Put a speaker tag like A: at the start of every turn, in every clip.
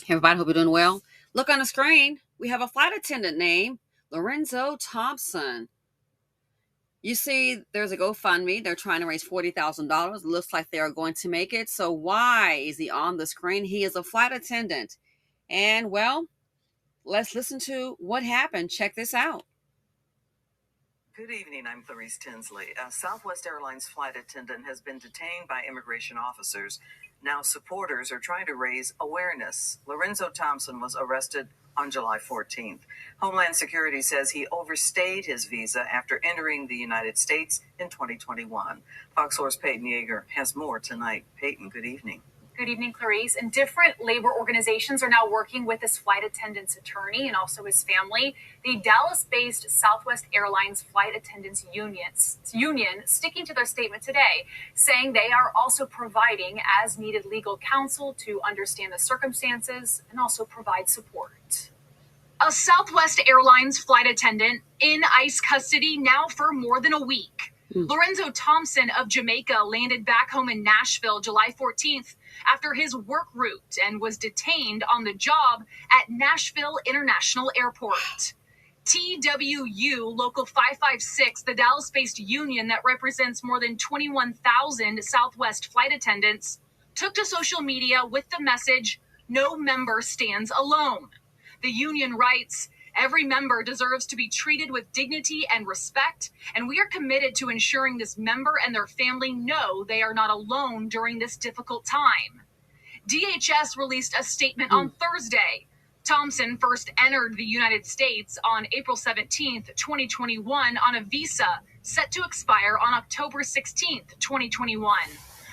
A: Hey everybody, hope you're doing well. Look on the screen. We have a flight attendant named Lorenzo Thompson. You see, there's a GoFundMe. They're trying to raise $40,000. Looks like they are going to make it. So why is he on the screen? He is a flight attendant. And well, let's listen to what happened. Check this out.
B: Good evening, I'm Clarice Tinsley. A Southwest Airlines flight attendant has been detained by immigration officers. Now supporters are trying to raise awareness. Lorenzo Thompson was arrested on July 14th. Homeland Security says he overstayed his visa after entering the United States in 2021. Fox 4's Peyton Yeager has more tonight. Peyton, good evening.
C: Good evening, Clarice. And different labor organizations are now working with this flight attendant's attorney and also his family. The Dallas-based Southwest Airlines Flight Attendants Union sticking to their statement today, saying they are also providing as needed legal counsel to understand the circumstances and also provide support. A Southwest Airlines flight attendant in ICE custody now for more than a week. Lorenzo Thompson of Jamaica landed back home in Nashville July 14th after his work route and was detained on the job at Nashville International Airport. TWU Local 556, the Dallas-based union that represents more than 21,000 Southwest flight attendants, took to social media with the message, "No member stands alone." The union writes, "Every member deserves to be treated with dignity and respect, and we are committed to ensuring this member and their family know they are not alone during this difficult time." DHS released a statement on Thursday. Thompson first entered the United States on April 17th, 2021 on a visa set to expire on October 16th, 2021.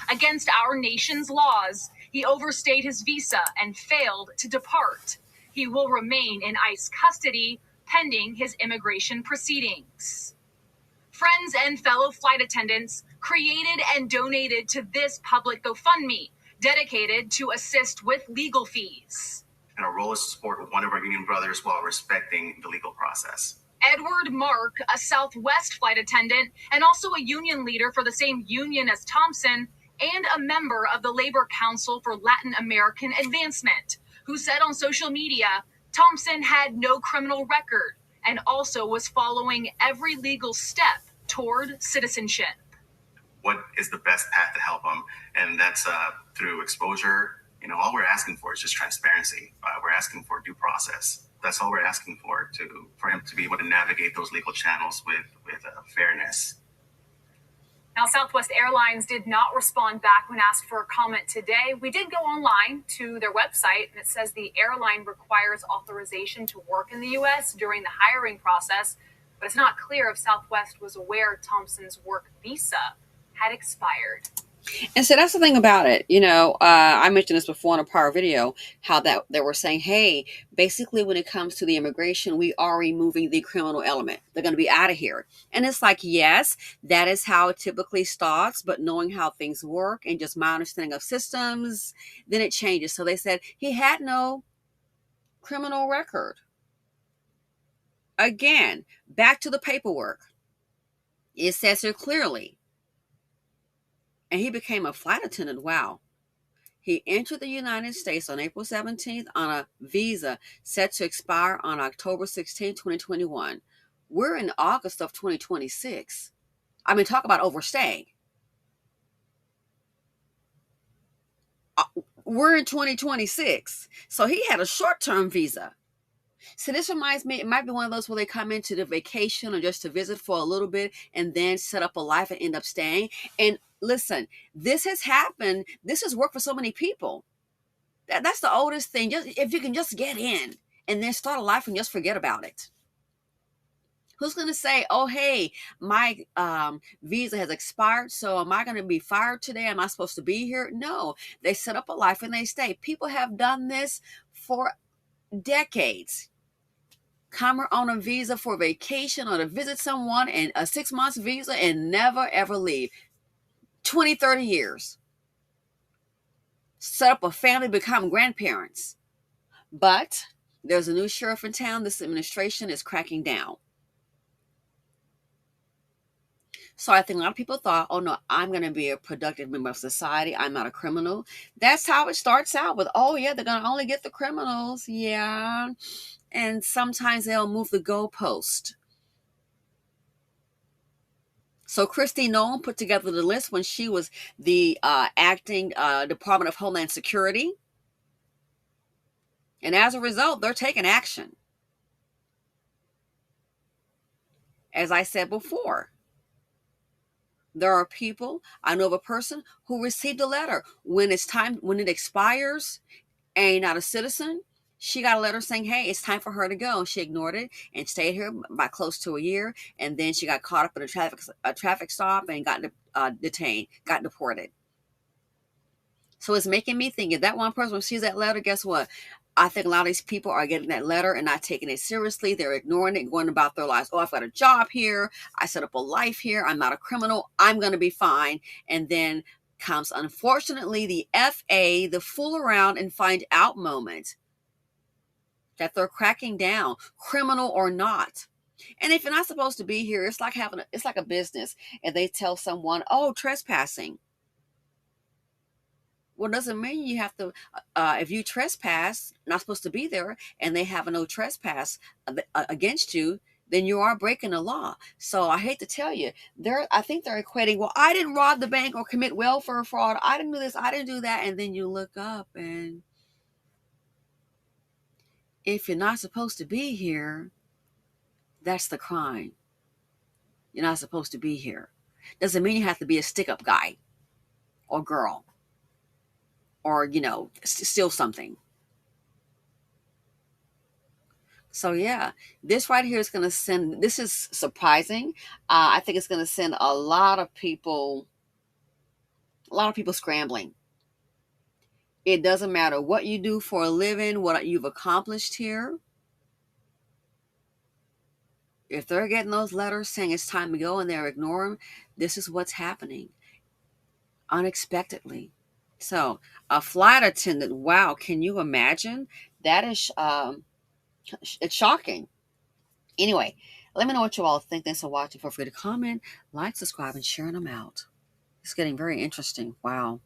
C: Against our nation's laws, he overstayed his visa and failed to depart. He will remain in ICE custody pending his immigration proceedings. Friends and fellow flight attendants created and donated to this public GoFundMe, dedicated to assist with legal fees.
D: And our role is to support one of our union brothers while respecting the legal process.
C: Edward Mark, a Southwest flight attendant and also a union leader for the same union as Thompson, and a member of the Labor Council for Latin American Advancement, who said on social media Thompson had no criminal record and also was following every legal step toward citizenship.
D: What is the best path to help him? And that's through exposure. All we're asking for is just transparency. We're asking for due process. That's all we're asking for him to be able to navigate those legal channels with fairness.
C: Now, Southwest Airlines did not respond back when asked for a comment today. We did go online to their website, and it says the airline requires authorization to work in the U.S. during the hiring process, but it's not clear if Southwest was aware Thompson's work visa had expired.
A: And so that's the thing about it. I mentioned this before in a prior video, how that they were saying, hey, basically when it comes to the immigration, we are removing the criminal element. They're going to be out of here. And it's like, yes, that is how it typically starts. But knowing how things work and just my understanding of systems, then it changes. So they said he had no criminal record. Again, back to the paperwork. It says here clearly. And he became a flight attendant. Wow. He entered the United States on April 17th on a visa set to expire on October 16, 2021. We're in August of 2026. Talk about overstaying. We're in 2026. So he had a short-term visa. So this reminds me, it might be one of those where they come into the vacation or just to visit for a little bit and then set up a life and end up staying. And listen, this has happened. This has worked for so many people. That's the oldest thing. Just if you can just get in and then start a life and just forget about it. Who's going to say, oh, hey, my visa has expired, so am I going to be fired today? Am I supposed to be here? No, they set up a life and they stay. People have done this for decades. Come on a visa for vacation or to visit someone, and a 6 months visa, and never ever leave. 20, 30 years. Set up a family, become grandparents. But there's a new sheriff in town. This administration is cracking down. So I think a lot of people thought, oh no, I'm going to be a productive member of society. I'm not a criminal. That's how it starts out with, oh yeah, they're going to only get the criminals. Yeah. And sometimes they'll move the goalpost. So Christy Nolan put together the list when she was the acting Department of Homeland Security. And as a result, they're taking action. As I said before, there are people, I know of a person who received a letter when it's time, when it expires and you're not a citizen. She got a letter saying, hey, it's time for her to go. She ignored it and stayed here by close to a year. And then she got caught up in a traffic stop and got detained, got deported. So it's making me think, if that one person sees that letter, guess what? I think a lot of these people are getting that letter and not taking it seriously. They're ignoring it, going about their lives. Oh, I've got a job here. I set up a life here. I'm not a criminal. I'm going to be fine. And then comes, unfortunately, the FA, the fool around and find out moment that they're cracking down, criminal or not. And if you're not supposed to be here, it's like a business. And they tell someone, oh, trespassing. Well, it doesn't mean you have to, if you trespass, not supposed to be there, and they have a no trespass against you, then you are breaking the law. So I hate to tell you, I think they're equating, well, I didn't rob the bank or commit welfare fraud. I didn't do this. I didn't do that. And then you look up, and if you're not supposed to be here, that's the crime. You're not supposed to be here. Doesn't mean you have to be a stick-up guy or girl or, steal something. So yeah, this right here is going to send, this is surprising. I think it's going to send a lot of people scrambling. It doesn't matter what you do for a living, what you've accomplished here. If they're getting those letters saying it's time to go and they're ignoring them, this is what's happening unexpectedly. So a flight attendant, wow, can you imagine? That is, it's shocking. Anyway, let me know what you all think. Thanks for watching. Feel free to comment, like, subscribe, and share them out. It's getting very interesting. Wow.